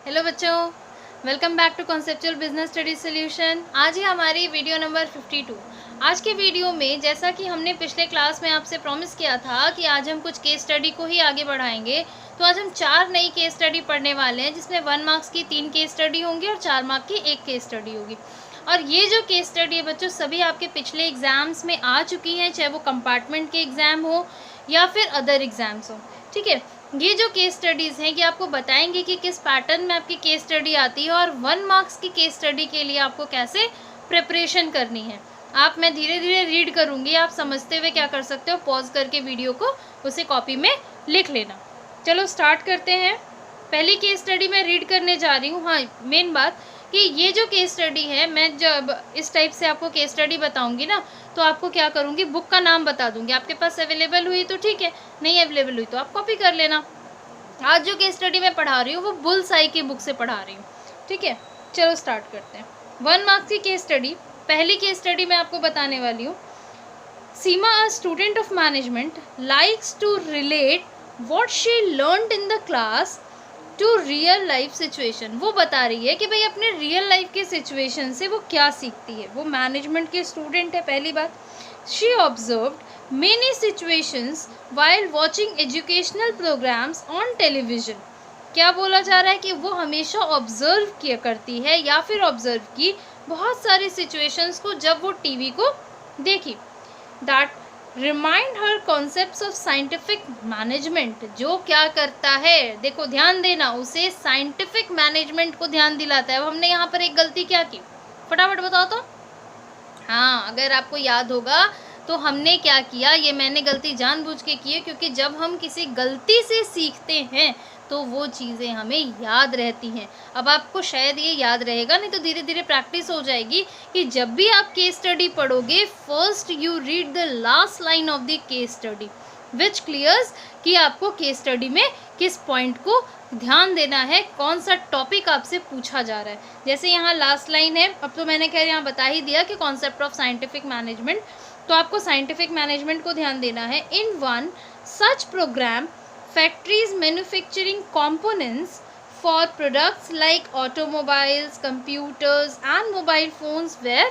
Hello बच्चों, welcome back to conceptual business study solution. आज है हमारी वीडियो नंबर 52। आज के वीडियो में जैसा कि हमने पिछले क्लास में आपसे प्रॉमिस किया था कि आज हम कुछ केस स्टडी को ही आगे बढ़ाएंगे, तो आज हम 4 नई केस स्टडी पढ़ने वाले हैं, जिसमें 1 मार्क्स की 3 केस स्टडी होंगी और 4 मार्क की 1 केस स्टडी होगी। और ये जो केस स्टडी है बच्चों, सभी आपके पिछले एग्जाम्स में आ चुकी हैं, चाहे वो कंपार्टमेंट के एग्ज़ाम हो या फिर अदर एग्ज़ाम्स हो। ठीक है, ये जो केस स्टडीज़ हैं ये आपको बताएंगे कि किस पैटर्न में आपकी केस स्टडी आती है और 1 मार्क्स की केस स्टडी के लिए आपको कैसे प्रिपरेशन करनी है। मैं धीरे धीरे रीड करूँगी, आप समझते हुए क्या कर सकते हो, पॉज करके वीडियो को उसे कॉपी में लिख लेना। चलो स्टार्ट करते हैं। पहली केस स्टडी मैं रीड करने जा रही हूँ। हाँ, मेन बात कि ये जो केस स्टडी है, मैं जब इस टाइप से आपको केस स्टडी बताऊंगी ना, तो आपको क्या करूँगी, बुक का नाम बता दूंगी। आपके पास अवेलेबल हुई तो ठीक है, नहीं अवेलेबल हुई तो आप कॉपी कर लेना। आज जो केस स्टडी मैं पढ़ा रही हूँ वो बुल्स आई की बुक से पढ़ा रही हूँ। ठीक है, चलो स्टार्ट करते हैं। 1 मार्क्स की केस स्टडी, पहली केस स्टडी मैं आपको बताने वाली हूँ। Seema, a student of management, likes to relate what she learned in the class to real life situation. वो बता रही है कि भाई अपने रियल लाइफ के सिचुएशन से वो क्या सीखती है। वो मैनेजमेंट के स्टूडेंट है। पहली बात, she observed many situations while watching educational programmes on television. क्या बोला जा रहा है कि वो हमेशा ऑब्जर्व किया करती है या फिर ऑब्जर्व की बहुत सारी सिचुएशंस को जब वो टीवी को देखी। That remind her concepts of scientific management. जो क्या करता है, देखो ध्यान देना, उसे साइंटिफिक मैनेजमेंट को ध्यान दिलाता है। अब हमने यहाँ पर एक गलती क्या की, फटाफट बताओ तो। हाँ, अगर आपको याद होगा तो हमने क्या किया, ये मैंने गलती जानबूझ के की है, क्योंकि जब हम किसी गलती से सीखते हैं तो वो चीज़ें हमें याद रहती हैं। अब आपको शायद ये याद रहेगा, नहीं तो धीरे धीरे प्रैक्टिस हो जाएगी कि जब भी आप केस स्टडी पढ़ोगे, first you read the last line of the case study which clears कि आपको केस स्टडी में किस पॉइंट को ध्यान देना है, कौन सा टॉपिक आपसे पूछा जा रहा है। जैसे यहाँ लास्ट लाइन है, अब तो मैंने खैर यहाँ बता ही दिया कि कॉन्सेप्ट ऑफ साइंटिफिक मैनेजमेंट, तो आपको साइंटिफिक मैनेजमेंट को ध्यान देना है। In one such programme factories manufacturing components for products like automobiles, computers and mobile phones were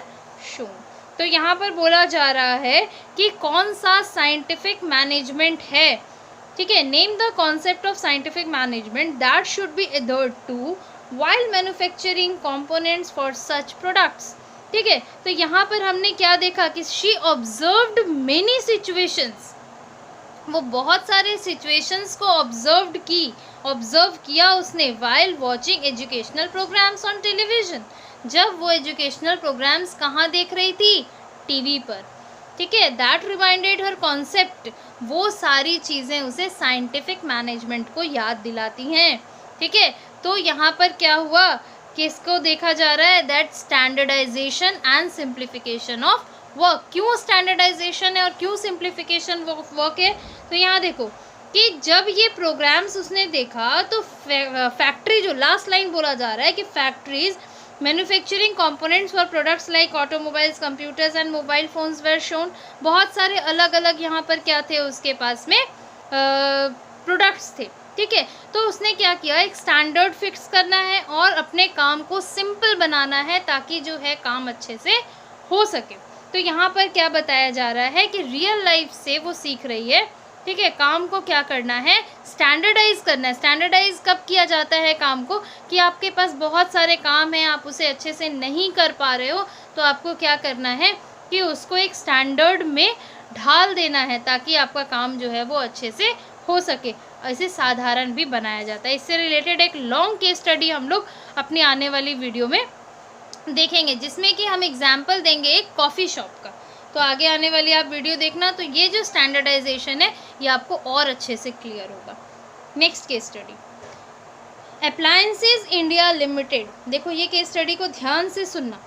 shown। तो यहाँ पर बोला जा रहा है कि कौन सा साइंटिफिक मैनेजमेंट है। ठीक है, name the concept of scientific management that should be adhered to while manufacturing components for such products। ठीक है, तो यहाँ पर हमने क्या देखा कि शी ऑब्जर्व्ड मेनी सिचुएशंस, वो बहुत सारे सिचुएशंस को ऑब्जर्व किया उसने, while watching educational programmes on television. जब वो एजुकेशनल प्रोग्राम्स कहाँ देख रही थी, टीवी पर। ठीक है, दैट रिमाइंडेड हर कॉन्सेप्ट, वो सारी चीज़ें उसे साइंटिफिक मैनेजमेंट को याद दिलाती हैं। ठीक है, तो यहाँ पर क्या हुआ, किसको देखा जा रहा है, that standardisation and simplification of work. क्यों स्टैंडर्डाइजेशन है और क्यों सिंप्लीफिकेशन वर्क है, तो यहाँ देखो कि जब ये प्रोग्राम्स उसने देखा तो फैक्ट्री, जो लास्ट लाइन बोला जा रहा है कि factories manufacturing components for products like automobiles, computers and mobile phones were shown. बहुत सारे अलग अलग यहाँ पर क्या थे उसके पास में प्रोडक्ट्स थे। ठीक है, तो उसने क्या किया, एक स्टैंडर्ड फिक्स करना है और अपने काम को सिंपल बनाना है ताकि जो है काम अच्छे से हो सके। तो यहाँ पर क्या बताया जा रहा है कि रियल लाइफ से वो सीख रही है। ठीक है, काम को क्या करना है, स्टैंडर्डाइज करना है। स्टैंडर्डाइज कब किया जाता है काम को, कि आपके पास बहुत सारे काम हैं, आप उसे अच्छे से नहीं कर पा रहे हो, तो आपको क्या करना है कि उसको एक स्टैंडर्ड में ढाल देना है ताकि आपका काम जो है वो अच्छे से हो सके। ऐसे साधारण भी बनाया जाता है। इससे रिलेटेड एक लॉन्ग केस स्टडी हम लोग अपनी आने वाली वीडियो में देखेंगे, जिसमें कि हम एग्जाम्पल देंगे एक कॉफ़ी शॉप का। तो आगे आने वाली आप वीडियो देखना, तो ये जो स्टैंडर्डाइजेशन है ये आपको और अच्छे से क्लियर होगा। Next case study, appliances India limited. देखो ये केस स्टडी को ध्यान से सुनना,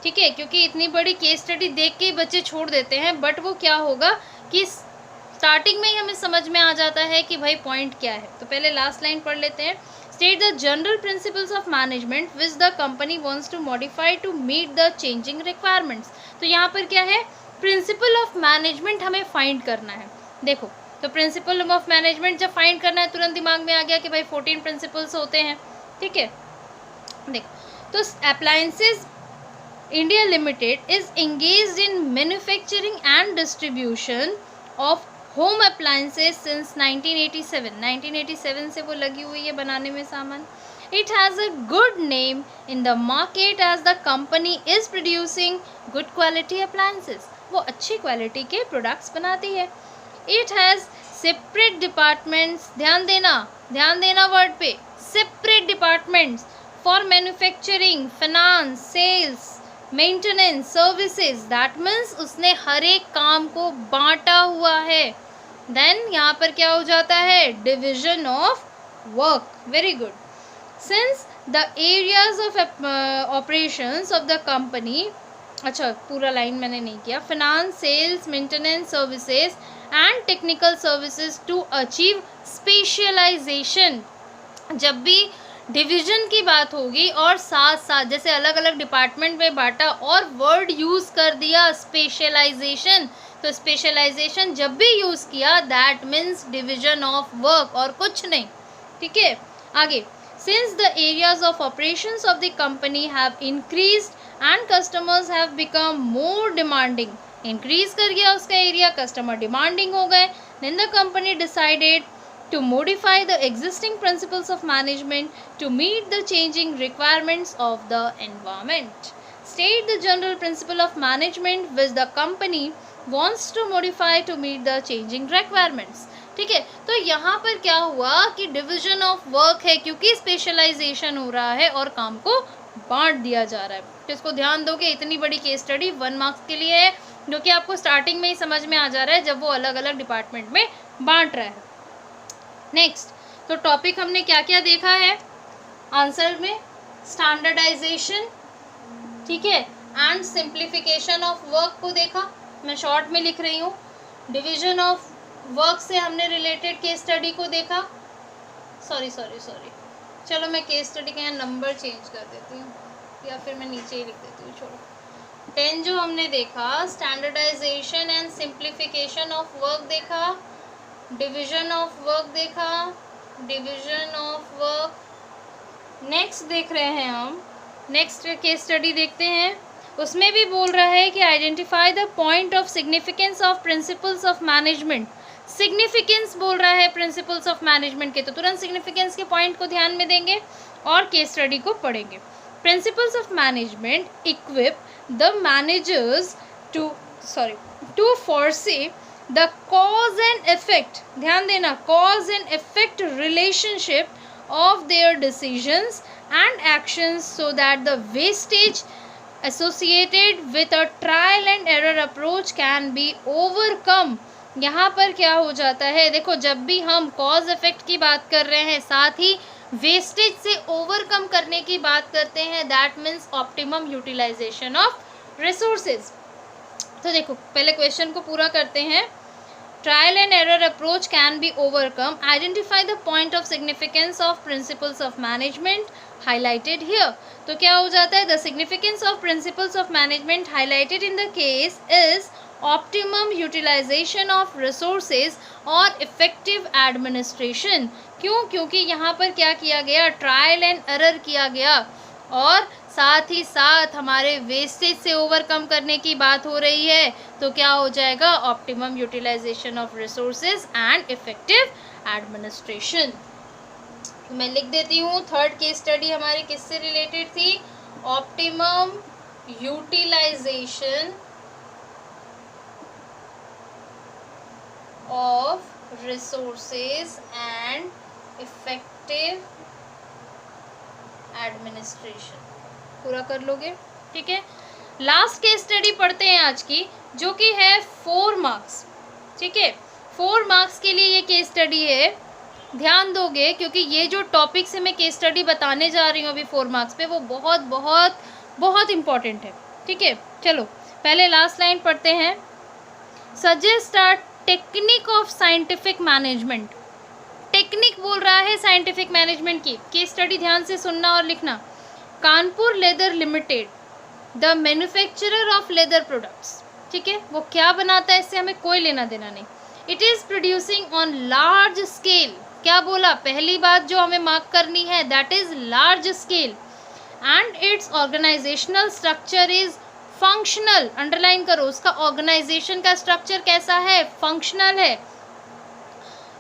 ठीक है, क्योंकि इतनी बड़ी केस स्टडी देख के बच्चे छोड़ देते हैं, बट वो क्या होगा कि स्टार्टिंग में ही हमें समझ में आ जाता है कि भाई पॉइंट क्या है। तो पहले लास्ट लाइन पढ़ लेते हैं। State the general principles of management which the company wants to modify to meet the changing requirements। तो यहाँ पर क्या है, प्रिंसिपल ऑफ मैनेजमेंट हमें फाइंड करना है। देखो, तो प्रिंसिपल ऑफ मैनेजमेंट जब फाइंड करना है, तुरंत दिमाग में आ गया कि भाई 14 प्रिंसिपल्स होते हैं। ठीक है, देखो तो appliances India limited is engaged in manufacturing and distribution of home appliances since 1987 से वो लगी हुई है बनाने में सामान. It has a good name in the market as the company is producing good quality appliances. वो अच्छी क्वालिटी के प्रोडक्ट्स बनाती है. It has separate departments. ध्यान देना वर्ड पे, separate departments for manufacturing, finance, sales, maintenance, services. That means उसने हर एक काम को बांटा हुआ है. Then यहाँ पर क्या हो जाता है, division of work. Very good. Since the areas of operations of the company, अच्छा पूरा लाइन मैंने नहीं किया, finance, sales, maintenance services and technical services to achieve specialization. जब भी डिवीजन की बात होगी और साथ साथ जैसे अलग अलग डिपार्टमेंट में बांटा और वर्ड यूज़ कर दिया स्पेशलाइजेशन, तो स्पेशलाइजेशन जब भी यूज़ किया that means division of work और कुछ नहीं. ठीक है, आगे. Since the areas of operations of the company have increased and customers have become more demanding, increase कर गया उसका एरिया, कस्टमर डिमांडिंग हो गए, then the company decided to modify the existing principles of management to meet the changing requirements of the environment. State the general principle of management which the company wants to modify to meet the changing requirements. ठीक है, तो यहाँ पर क्या हुआ कि division of work है क्योंकि स्पेशलाइजेशन हो रहा है और काम को बांट दिया जा रहा है. तो इसको ध्यान दो कि इतनी बड़ी केस स्टडी 1 मार्क्स के लिए है, जो कि आपको स्टार्टिंग में ही समझ में आ जा रहा है जब वो अलग अलग डिपार्टमेंट में बांट रहा है. नेक्स्ट, तो टॉपिक हमने क्या क्या देखा है आंसर में, स्टैंडर्डाइजेशन, ठीक है, एंड सिंप्लीफिकेशन ऑफ वर्क को देखा. मैं शॉर्ट में लिख रही हूँ. डिवीजन ऑफ वर्क से हमने रिलेटेड केस स्टडी को देखा. सॉरी, चलो मैं केस स्टडी का यहाँ नंबर चेंज कर देती हूँ या फिर मैं नीचे ही लिख देती हूँ, छोड़ो. 10 जो हमने देखा, standardisation and simplification of work देखा, डिवीजन ऑफ वर्क देखा, डिवीजन ऑफ वर्क. नेक्स्ट देख रहे हैं हम, नेक्स्ट केस स्टडी देखते हैं. उसमें भी बोल रहा है कि identify the point of significance of principles of management. Significance बोल रहा है प्रिंसिपल्स ऑफ मैनेजमेंट के, तो तुरंत सिग्निफिकेंस के पॉइंट को ध्यान में देंगे और केस स्टडी को पढ़ेंगे. Principles of management equip the managers to foresee the cause and effect. ध्यान देना, cause and effect relationship of their decisions and actions so that the wastage associated with a trial and error approach can be overcome. यहाँ पर क्या हो जाता है, देखो जब भी हम कॉज इफेक्ट की बात कर रहे हैं साथ ही वेस्टेज से ओवरकम करने की बात करते हैं, that means optimum utilisation of resources. तो देखो पहले क्वेश्चन को पूरा करते हैं. Trial and error approach can be overcome. Identify the point of significance of principles of management highlighted here. तो क्या हो जाता है, the significance of principles of management highlighted in the case is optimum utilisation of resources और effective administration. क्यों, क्योंकि यहाँ पर क्या किया गया, ट्रायल एंड एरर किया गया और साथ ही साथ हमारे वेस्टेज से ओवरकम करने की बात हो रही है. तो क्या हो जाएगा, optimum utilisation of resources and effective administration. मैं लिख देती हूँ. थर्ड केस स्टडी हमारी किससे रिलेटेड थी, optimum utilisation of resources and effective administration. पूरा कर लोगे, ठीक है. लास्ट केस स्टडी पढ़ते हैं आज की, जो कि है 4 मार्क्स. ठीक है, 4 मार्क्स के लिए ये केस स्टडी है. ध्यान दोगे क्योंकि ये जो टॉपिक से मैं केस स्टडी बताने जा रही हूँ अभी 4 मार्क्स पे, वो बहुत बहुत बहुत इम्पॉर्टेंट है. ठीक है, चलो पहले लास्ट लाइन पढ़ते हैं. Suggest a technique of scientific management. Technique बोल रहा है साइंटिफिक मैनेजमेंट की. केस स्टडी ध्यान से सुनना और लिखना. Kanpur leather limited, the manufacturer of leather products. ठीक है, वो क्या बनाता है इससे हमें कोई लेना देना नहीं. It is producing on large scale. क्या बोला, पहली बात जो हमें मार्क करनी है, that is large scale and its organisational structure is functional. Underline करो, उसका ऑर्गेनाइजेशन का स्ट्रक्चर कैसा है, फंक्शनल है।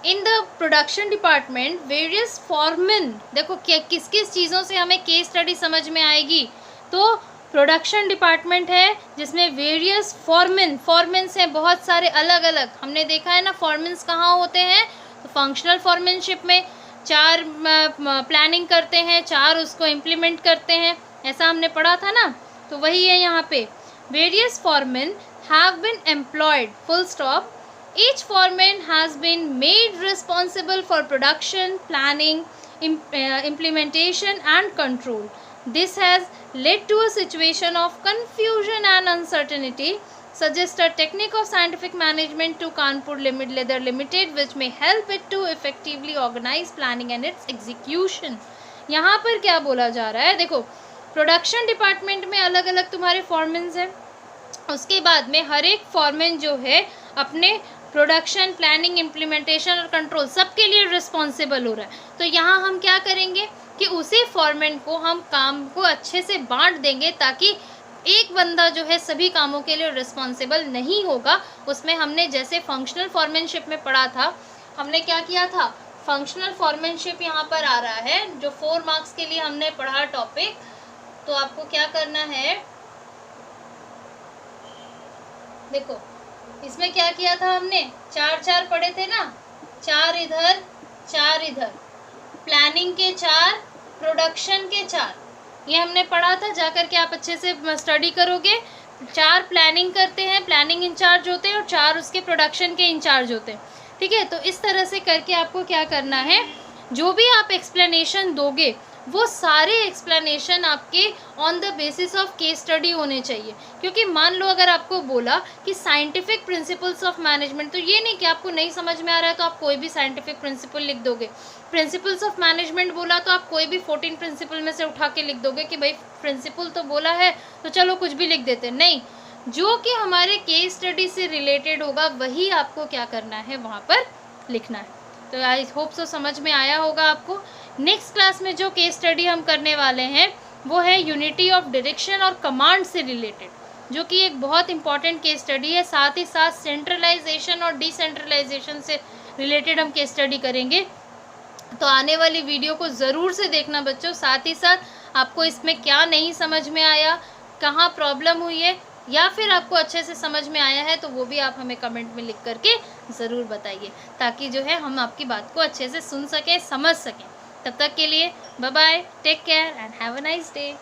In the production department various foreman, देखो किस किस चीज़ों से हमें केस स्टडी समझ में आएगी, तो प्रोडक्शन डिपार्टमेंट है जिसमें वेरियस फॉर्मेंस हैं, बहुत सारे अलग अलग। हमने देखा है ना फॉर्मेंस कहाँ होते हैं, तो फंक्शनल फॉर्मेनशिप में 4 प्लानिंग करते हैं, 4 उसको इम्प्लीमेंट करते हैं, ऐसा हमने पढ़ा था ना। तो वही है यहाँ पे, various foremen have been employed, full stop. Each foreman has been made responsible for production, planning, implementation and control. This has led to a situation of confusion and uncertainty. Suggest a technique of scientific management to Kanpur Leather Limited which may help it to effectively organize planning and its execution. यहाँ पर क्या बोला जा रहा है, देखो production department में अलग अलग तुम्हारे फॉर्मेन्स हैं, उसके बाद में हर एक फॉर्मेन जो है अपने प्रोडक्शन, प्लानिंग, इम्प्लीमेंटेशन और कंट्रोल सबके लिए रिस्पॉन्सिबल हो रहा है। तो यहाँ हम क्या करेंगे कि उसी फॉर्मेन को हम काम को अच्छे से बांट देंगे ताकि एक बंदा जो है सभी कामों के लिए रिस्पॉन्सिबल नहीं होगा। उसमें हमने जैसे फंक्शनल फॉर्मेनशिप में पढ़ा था, हमने क्या किया था, फंक्शनल फॉर्मेनशिप यहाँ पर आ रहा है जो 4 मार्क्स के लिए हमने पढ़ा टॉपिक। तो आपको क्या करना है, देखो इसमें क्या किया था हमने, 4 पढ़े थे ना, 4 इधर 4 इधर, प्लानिंग के 4, प्रोडक्शन के 4, ये हमने पढ़ा था। जाकर के आप अच्छे से स्टडी करोगे। 4 प्लानिंग करते हैं, प्लानिंग इंचार्ज होते हैं, और 4 उसके प्रोडक्शन के इंचार्ज होते हैं, ठीक है। तो इस तरह से करके आपको क्या करना है, जो भी आप एक्सप्लेनेशन दोगे वो सारे एक्सप्लेनेशन आपके on the basis of case study होने चाहिए। क्योंकि मान लो अगर आपको बोला कि साइंटिफिक प्रिंसिपल्स ऑफ मैनेजमेंट, तो ये नहीं कि आपको नहीं समझ में आ रहा है तो आप कोई भी साइंटिफिक प्रिंसिपल लिख दोगे। प्रिंसिपल्स ऑफ मैनेजमेंट बोला तो आप कोई भी 14 प्रिंसिपल में से उठा के लिख दोगे कि भाई प्रिंसिपल तो बोला है तो चलो कुछ भी लिख देते, नहीं, जो कि हमारे केस स्टडी से रिलेटेड होगा वही आपको क्या करना है, वहाँ पर लिखना है। तो आई होप सो समझ में आया होगा आपको। नेक्स्ट क्लास में जो केस स्टडी हम करने वाले हैं वो है यूनिटी ऑफ डायरेक्शन और कमांड से रिलेटेड, जो कि एक बहुत इंपॉर्टेंट केस स्टडी है। साथ ही साथ सेंट्रलाइजेशन और डिसेंट्रलाइजेशन से रिलेटेड हम केस स्टडी करेंगे। तो आने वाली वीडियो को ज़रूर से देखना बच्चों। साथ ही साथ आपको इसमें क्या नहीं समझ में आया, कहाँ प्रॉब्लम हुई है, या फिर आपको अच्छे से समझ में आया है, तो वो भी आप हमें कमेंट में लिख करके ज़रूर बताइए, ताकि जो है हम आपकी बात को अच्छे से सुन सकें, समझ सकें। तब तक के लिए bye bye, take care and have a nice day.